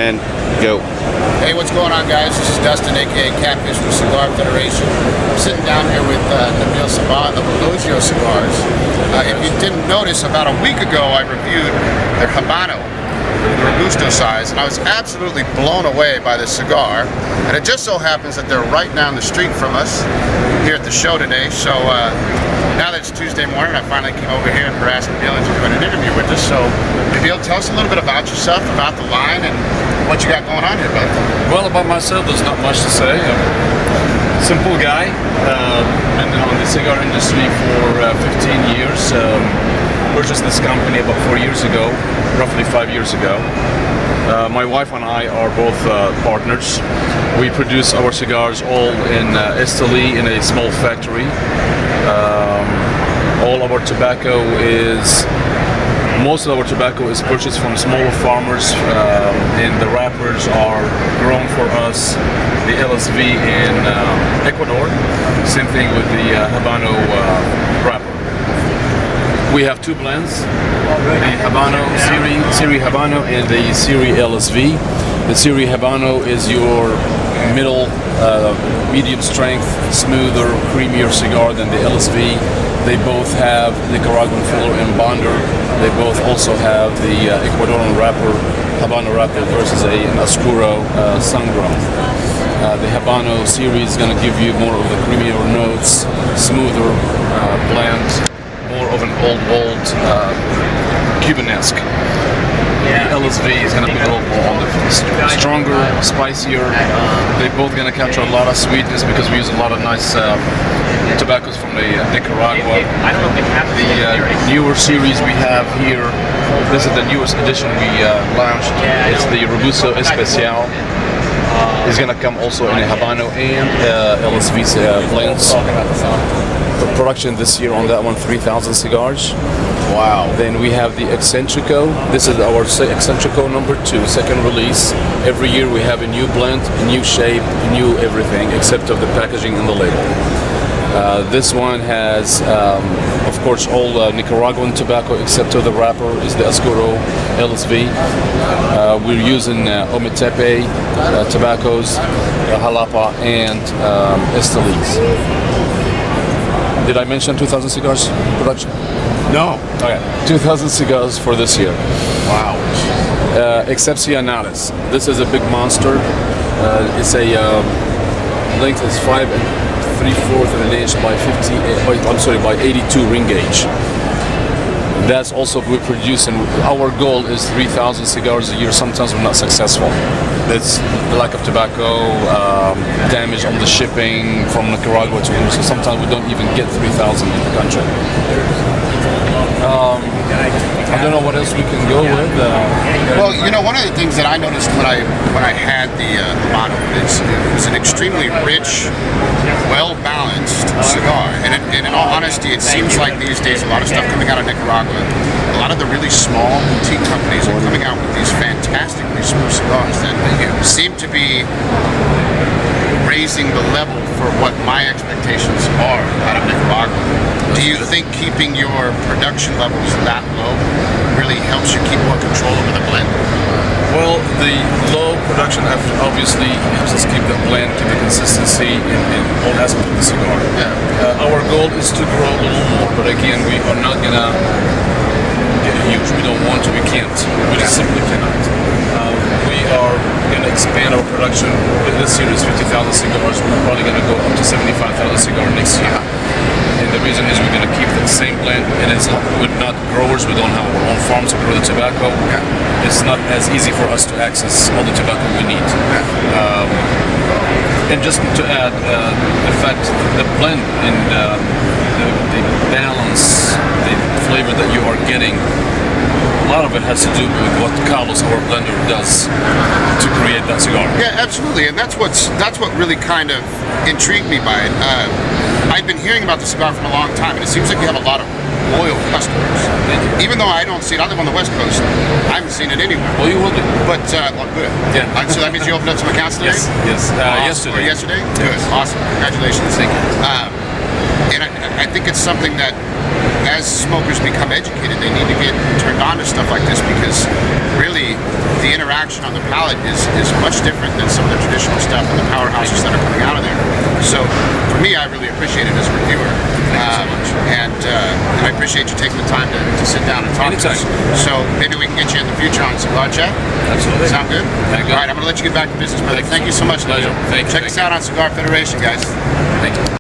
and go. Hey, what's going on, guys? This is Dustin, aka Catfish from Cigar Federation. I'm sitting down here with Nabil Sabat of Elogio Cigars. If you didn't notice, about a week ago I reviewed their Habano, the Robusto size, and I was absolutely blown away by this cigar. And it just so happens that they're right down the street from us here at the show today. So now that it's Tuesday morning, I finally came over here and harassed Nabil into doing an interview with us. So Nabil, tell us a little bit about yourself, about the line, and what you got going on here, bud. Well, about myself, there's not much to say. I'm a simple guy, been in the cigar industry for 15 years. Purchased this company about 4 years ago, roughly 5 years ago. My wife and I are both partners. We produce our cigars all in Italy in a small factory. Most of our tobacco is purchased from smaller farmers, and the wrappers are grown for us, the LSV in Ecuador. Same thing with the Habano wrapper. We have two blends, the Habano, Siri Habano and the Siri LSV. The Siri Habano is your middle, medium strength, smoother, creamier cigar than the LSV. They both have Nicaraguan filler and bonder. They both also have the Ecuadorian wrapper, Habano wrapper versus an Oscuro sun-grown. The Habano series is going to give you more of the creamier notes, smoother blend, more of an old Cubanesque. The LSV is going to be a little more on the stronger, spicier. They're both going to capture a lot of sweetness because we use a lot of nice tobaccos from the Nicaragua. The newer series we have here, this is the newest edition we launched. It's the Robusto Especial. It's going to come also in a Habano and LSV blends. The production this year on that one, 3,000 cigars. Wow. Then we have the Eccentrico. This is our Eccentrico number 2, second release. Every year we have a new blend, a new shape, a new everything, except of the packaging and the label. This one has, of course, all Nicaraguan tobacco, except of the wrapper is the Oscuro LSV. We're using Ometepe tobaccos, Jalapa, and Esteliz. Did I mention 2,000 cigars production? No. Okay, 2,000 cigars for this year. Wow. Excepcionales. This is a big monster. It's a length is 5 3/4 of an inch by 82 ring gauge. That's also we produce, and our goal is 3,000 cigars a year. Sometimes we're not successful. It's the lack of tobacco, damage on the shipping from Nicaragua to here. So sometimes we don't even get 3,000 in the country. I don't know what else we can go with. Well, you know, one of the things that I noticed when I had the Habano is it was an extremely rich, well-balanced cigar. And in all honesty, it seems like these days a lot of stuff coming out of Nicaragua, a lot of the really small boutique companies are coming out with these fantastically smooth cigars that seem to be raising the level for what my expectations are out of Nicaragua. Do you think keeping your production levels that low really helps you keep more control over the blend? Well, the low production obviously helps us keep the blend, keep the consistency in all aspects of the cigar. Yeah. Our goal is to grow a little more, but again, we are not gonna get huge. We don't want to, we can't. We just simply cannot. We are gonna expand our production. This year is 50,000 cigars. We're probably gonna go up to 75,000 cigars next year. And the reason is we're going to keep the same blend, and we're not growers, we don't have our own farms to grow the tobacco. It's not as easy for us to access all the tobacco we need. And just to add, the fact the blend and the balance, the flavor that you are getting, a lot of it has to do with what Carlos, our blender, does to create that cigar. Yeah, absolutely, and that's what really kind of intrigued me by it. I've been hearing about the cigar for a long time, and it seems like you have a lot of loyal customers. Even though I don't see it, I live on the West Coast, I haven't seen it anywhere. Well, you will do. But, well, good. Yeah. So that means you opened up some accounts today? Yes. Awesome. Yesterday. Or yesterday? Yes. Good. Awesome. Congratulations. Thank you. And I think it's something that as smokers become educated, they need to get turned on to stuff like this, because really the interaction on the palate is much different than some of the traditional stuff and the powerhouses that are coming out of there. So for me, I really appreciate it as a reviewer. Thank you so much. And I appreciate you taking the time to sit down and talk to us. So maybe we can get you in the future on Cigar Chat. Absolutely. Sound good? Thank you. All right, I'm going to let you get back to business, brother. Thank you so much, Elogio. Thank you. Check us out on Cigar Federation, guys. Thank you.